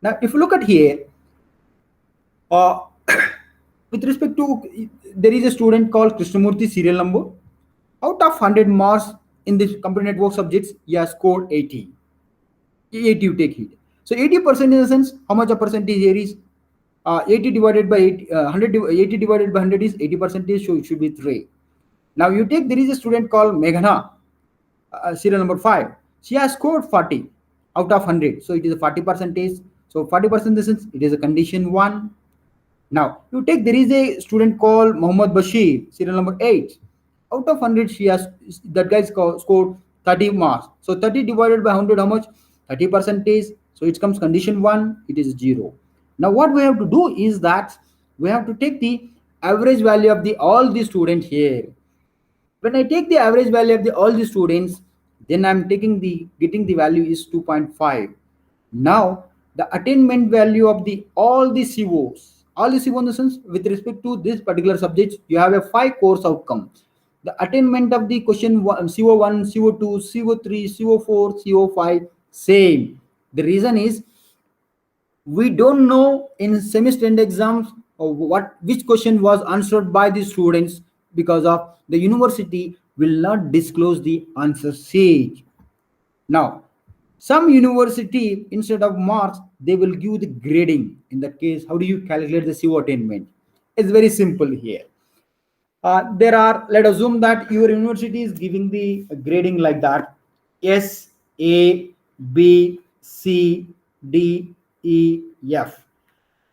Now, if you look at here, uh, with respect to, there is a student called Krishnamurthy, serial number. Out of 100 marks in this computer network subjects, he has scored 80. 80 you take it. So 80% in the sense, how much a percentage here is? 80 divided by 80, 80 divided by 100 is 80 percentage, so it should be 3. Now you take, there is a student called Meghana, serial number 5. She has scored 40 out of 100, so it is a 40 percentage. So 40% in the sense, it is a condition 1. Now you take, there is a student called Muhammad Bashir, serial number 8. Out of 100, she has, that guy scored 30 marks. So 30 divided by 100, how much? 30 percentage. So it comes condition 1, it is 0. Now what we have to do is that we have to take the average value of the all the students here. When I take the average value of the all the students, then I'm taking the, getting the value is 2.5. Now the attainment value of the all the COs in the sense, with respect to this particular subject, you have a 5 course outcome. The attainment of the question CO1, CO2, CO3, CO4, CO5 same. The reason is, we don't know in semester end exams what which question was answered by the students, because of the university will not disclose the answer sheet. Now some university, instead of marks, they will give the grading. In that case, how do you calculate the CO attainment? It's very simple here. There are, let us assume that your university is giving the grading like that: S, A, B, C, D, E, F.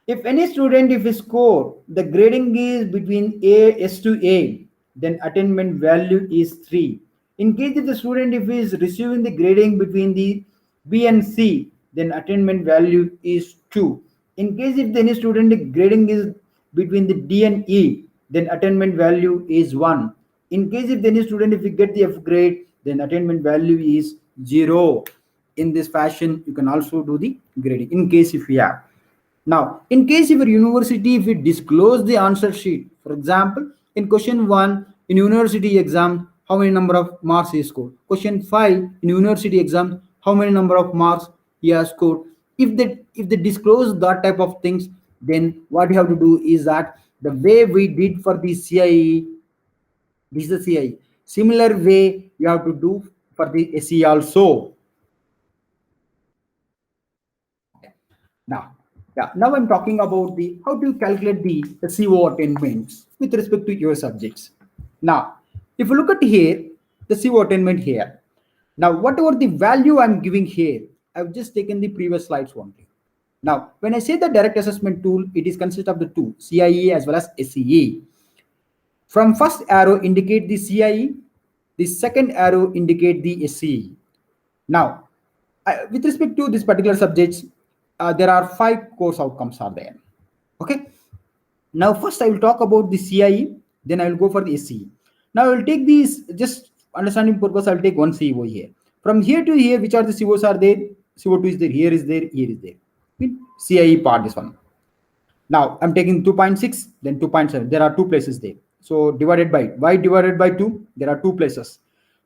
If any student, if his score, the grading is between A, S to A, then attainment value is 3. In case if the student, if he is receiving the grading between the B and C, then attainment value is 2. In case if any student, the grading is between the D and E, then attainment value is 1. In case if any student, if you get the F grade, then attainment value is 0. In this fashion, you can also do the grading in case if you have. Now, in case of your university, if it disclose the answer sheet, for example, in question 1 in university exam, how many number of marks he scored? Question 5 in university exam, how many number of marks he has scored? If they disclose that type of things, then what you have to do is that the way we did for the CIE, this is the CIE. Similar way you have to do for the SE also. Now, yeah, now I'm talking about the how to calculate the CO attainments with respect to your subjects. Now, if you look at here, the CO attainment here. Now, whatever the value I'm giving here, I've just taken the previous slides only. Now, when I say the direct assessment tool, it is consist of the two, CIE as well as SEE. From first arrow indicate the CIE, the second arrow indicate the SEE. Now, with respect to this particular subjects, there are 5 course outcomes are there. Okay. Now first I will talk about the CIE, then I will go for the SE. Now I will take these, just understanding purpose, I will take one CO here. From here to here, which are the COs are there? CO2 is there, here is there, here is there. CIE part, this one. Now I'm taking 2.6, then 2.7. There are 2 places there. So divided by, why divided by 2? There are 2 places.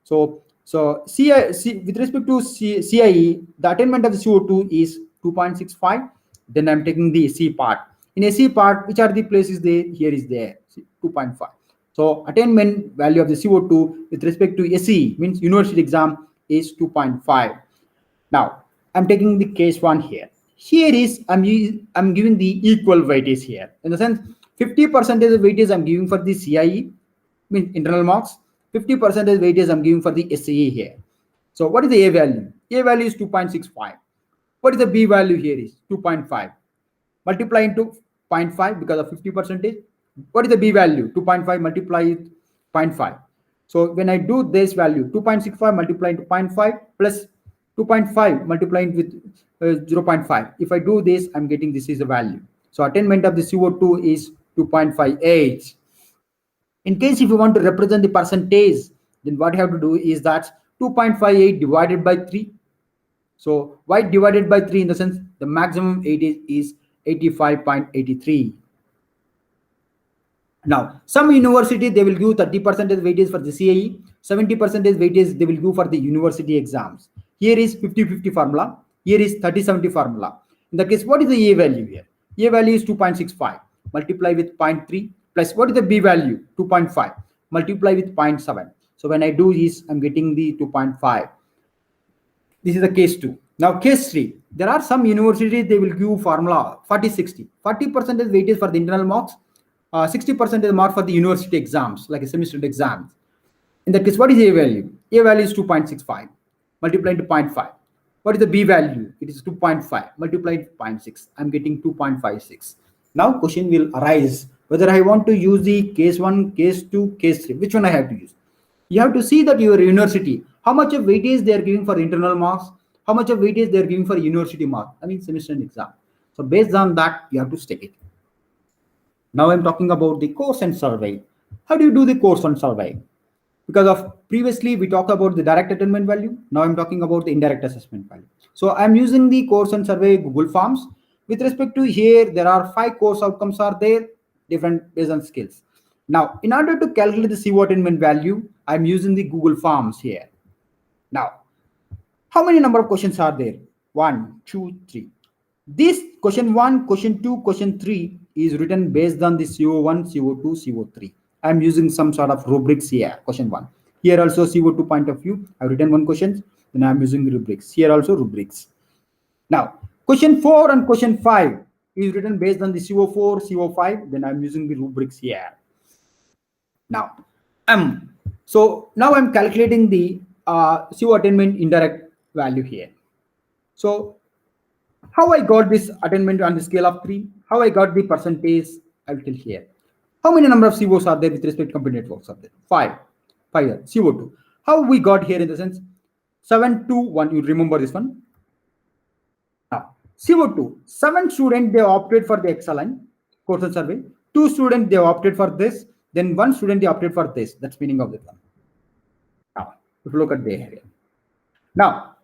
So with respect to CIE, the attainment of the CO2 is 2.65. Then I'm taking the SE part. In SE part, which are the places there? Here is there, 2.5. So attainment value of the CO2 with respect to SE, means university exam, is 2.5. Now I'm taking the case 1 here. Here is, I'm giving the equal weightage here. In the sense, 50% of weightage I'm giving for the CIE, means internal marks. 50% weightage I'm giving for the SAE here. So what is the A value? A value is 2.65. What is the B value here is 2.5. Multiply into 0.5 because of 50%. What is the B value? 2.5 multiply with 0.5. So when I do this value, 2.65 multiply into 0.5 plus 2.5 multiplying with 0.5. If I do this, I'm getting this is the value. So attainment of the CO2 is 2.58. In case if you want to represent the percentage, then what you have to do is that 2.58 divided by 3. So why divided by 3? In the sense, the maximum weightage is 85.83. Now, some university, they will give 30% weightage for the CIE, 70% weightage they will give for the university exams. Here is 50-50 formula. Here is 30-70 formula. In that case, what is the A value here? A value is 2.65. Multiply with 0.3 plus what is the B value? 2.5. Multiply with 0.7. So when I do this, I'm getting the 2.5. This is the case 2. Now case 3. There are some universities, they will give formula 40-60. 40% is weightage for the internal marks. 60% is mark for the university exams, like a semester exams. In that case, what is A value? A value is 2.65. Multiply into 0.5. What is the B value? It is 2.5. Multiply into 0.6. I'm getting 2.56. Now question will arise whether I want to use the case 1, case 2, case 3. Which one I have to use? You have to see that your university, how much of weightage they are giving for internal marks, how much of weightage they are giving for university marks, I mean semester and exam. So based on that, you have to stick it. Now I'm talking about the course and survey. How do you do the course and survey? Because of previously we talked about the direct attainment value. Now I'm talking about the indirect assessment value. So I'm using the course and survey Google Forms. With respect to here, there are 5 course outcomes are there, different based on skills. Now, in order to calculate the CO attainment value, I'm using the Google Forms here. Now, how many number of questions are there? 1, 2, 3. This question 1, question 2, question 3 is written based on the CO1, CO2, CO3. I'm using some sort of rubrics here. Question 1. Here also CO2 point of view. I've written 1 question. Then I'm using rubrics. Here also rubrics. Now, question 4 and question 5 is written based on the CO4, CO5. Then I'm using the rubrics here. Now, so now I'm calculating the CO attainment indirect value here. So how I got this attainment on the scale of 3, how I got the percentage, I will tell here. How many number of COs are there with respect to computer networks are there? 5. 5 here, CO2. How we got here in the sense 7 to 1, you remember this one. Now, CO2, 7 students they opted for the excellent course and survey, 2 students they opted for this, then 1 student they opted for this. That's meaning of that one. Now, if you look at the area. Now,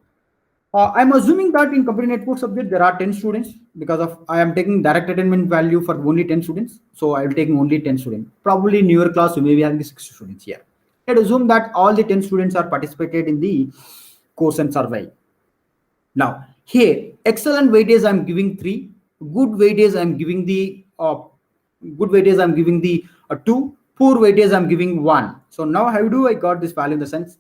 I'm assuming that in computer network subject there are 10 students because of I am taking direct attainment value for only 10 students. So I will take only 10 students. Probably in your class you may be having 6 students here. Let's assume that all the 10 students are participated in the course and survey. Now here excellent weightage I'm giving 3, good weightage I'm giving the 2, poor weightage I'm giving 1. So now how do I got this value in the sense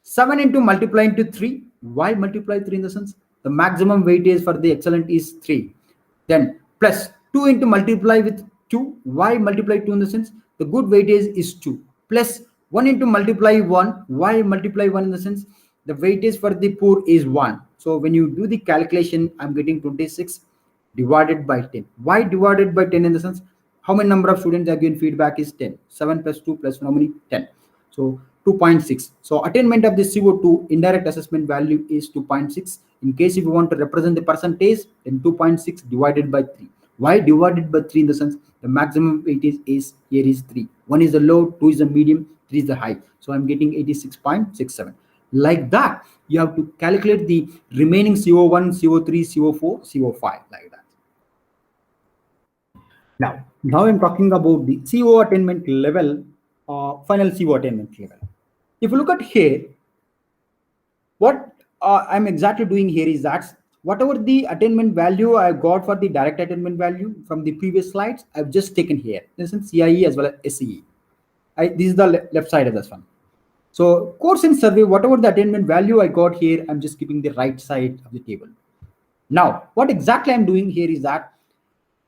7 into multiply into 3. Why multiply 3 in the sense? The maximum weightage for the excellent is 3. Then plus 2 into multiply with 2. Why multiply 2 in the sense? The good weightage is 2. Plus 1 into multiply 1. Why multiply 1 in the sense? The weightage for the poor is 1. So when you do the calculation, I'm getting 26 divided by 10. Why divided by 10 in the sense? How many number of students are given feedback is 10. 7 plus 2 plus how many? 10. So 2.6. So attainment of the CO2 indirect assessment value is 2.6. In case if you want to represent the percentage, then 2.6 divided by 3. Why divided by 3 in the sense? The maximum weightage is here is 3. 1 is the low, 2 is the medium, 3 is the high. So I'm getting 86.67. Like that, you have to calculate the remaining CO1, CO3, CO4, CO5 like that. Now I'm talking about the CO attainment level, final CO attainment level. If you look at here, what I'm exactly doing here is that whatever the attainment value I got for the direct attainment value from the previous slides, I've just taken here. This is CIE as well as SCE. This is the left side of this one. So course and survey, whatever the attainment value I got here, I'm just keeping the right side of the table. Now, what exactly I'm doing here is that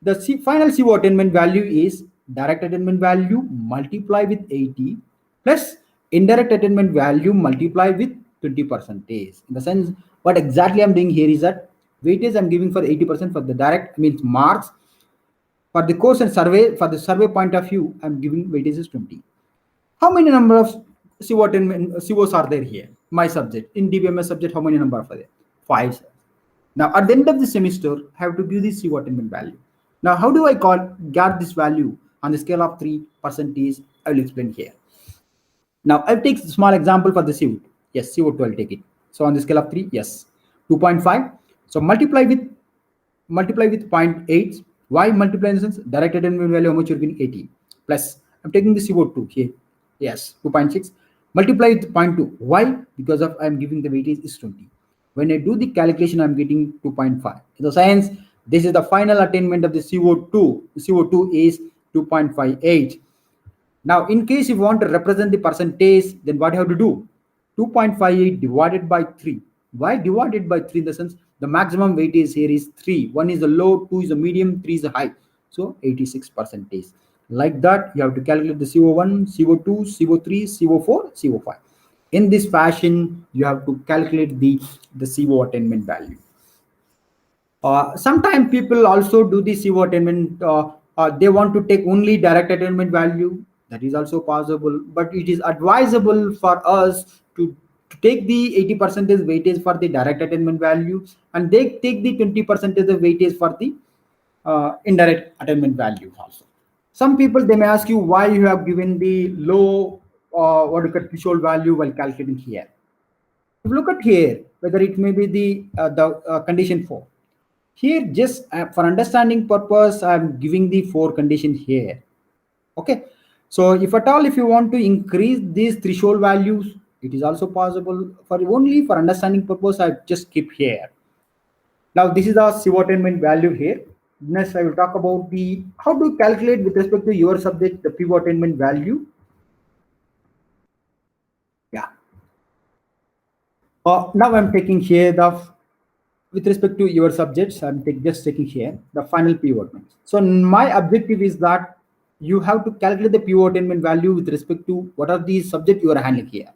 the final CO attainment value is direct attainment value multiply with 80 plus indirect attainment value multiply with 20%. In the sense, what exactly I'm doing here is that weightage I'm giving for 80% for the direct means marks. For the course and survey, for the survey point of view, I'm giving weightage is 20. How many number of CO attainment COs are there here? My subject in DBMS subject, how many number are there? 5. Now at the end of the semester, I have to give this CO attainment value. Now, how do I get this value on the scale of 3%? I will explain here. Now, I'll take a small example for the CO2. Yes, CO2, I'll take it. So, on the scale of 3, yes, 2.5. So, multiply with 0.8. Why multiply in the sense? Direct attainment value, how much you're getting? 80. Plus, I'm taking the CO2 here. Yes, 2.6. Multiply with 0.2. Why? Because of I'm giving the weightage is 20. When I do the calculation, I'm getting 2.5. In the science, This is the final attainment of the CO2. CO2 is 2.58. Now, in case you want to represent the percentage, then what you have to do? 2.58 divided by 3. Why divided by 3? In the sense, the maximum weightage here is 3. 1 is the low, 2 is the medium, 3 is the high. So 86 percentage. Like that, you have to calculate the CO1, CO2, CO3, CO4, CO5. In this fashion, you have to calculate the CO attainment value. Sometimes people also do the CO attainment. They want to take only direct attainment value. That is also possible, but it is advisable for us to take the 80% weightage for the direct attainment value, and they take the 20% of weightage for the indirect attainment value also. Some people, they may ask you why you have given the low what you call threshold value while calculating here. If you look at here, whether it may be the condition 4. Here, just for understanding purpose, I'm giving the 4 conditions here. Okay. So if at all, if you want to increase these threshold values, it is also possible. For only for understanding purpose, I just keep here. Now this is the CO attainment value here. Next, I will talk about the how to calculate with respect to your subject the PO attainment value. Yeah. Now I'm taking here with respect to your subjects, I'm just taking here the final PO attainment. So my objective is that you have to calculate the PO attainment value with respect to what are the subject you are handling here.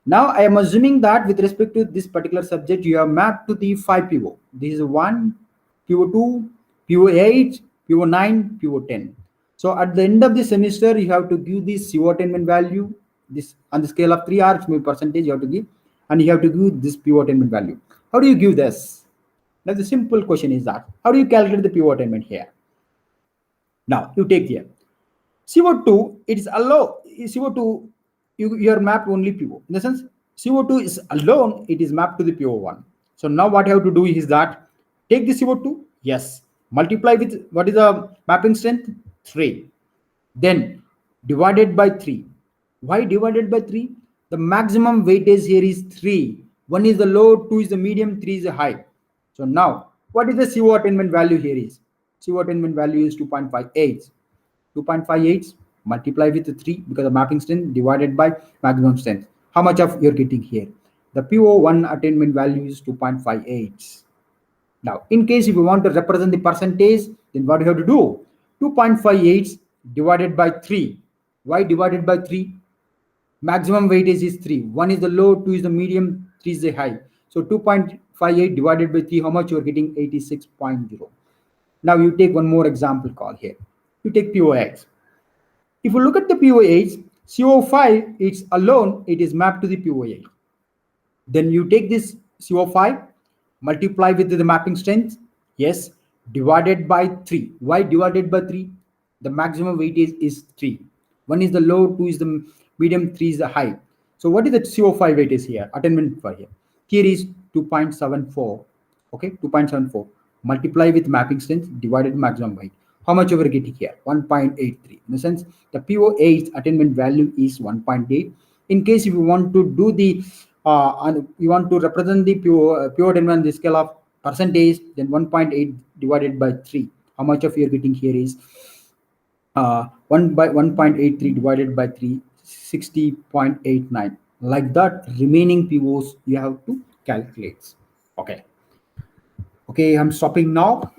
Now I am assuming that with respect to this particular subject, you have mapped to the 5 PO. This is 1, PO2, PO8, PO9, PO10. So at the end of the semester, you have to give this CO attainment value, this on the scale of 3 hours, percentage you have to give, and you have to give this PO attainment value. How do you give this? Now the simple question is that, how do you calculate the PO attainment here? Now you take here, CO2, it is allow, CO2, you are mapped only PO. In the sense, CO2 is alone, it is mapped to the PO1. So now what you have to do is that, take the CO2, yes, multiply with, what is the mapping strength? 3. Then divided by 3. Why divided by 3? The maximum weightage here is 3. 1 is the low, 2 is the medium, 3 is the high. So now, what is the CO attainment value here is? CO attainment value is 2.58. 2.58 multiply with 3 because the mapping strength divided by maximum strength. How much of you're getting here? The PO1 attainment value is 2.58. Now, in case if you want to represent the percentage, then what you have to do? 2.58 divided by 3. Why divided by 3? Maximum weightage is 3. 1 is the low, 2 is the medium, 3 is the high. So 2.58 divided by 3, how much you are getting? 86.0. Now you take one more example call here. You take POX. If you look at the POH, CO5, it's alone, it is mapped to the POH. Then you take this CO5, multiply with the mapping strength, yes, divided by 3. Why divided by 3? The maximum weightage is 3. 1 is the low, 2 is the medium, 3 is the high. So what is the CO5 weightage here? Attainment for here. Here is 2.74. Okay, 2.74. Multiply with mapping strength divided maximum weight. How much over getting here? 1.83. In the sense, the PO8 attainment value is 1.8. In case if you want to do the you want to represent the PO attainment on the scale of percentage, then 1.8 divided by 3. How much of you're getting here is 1.83 divided by 3, 60.89. Like that, remaining POs you have to calculate. Okay. Okay, I'm stopping now.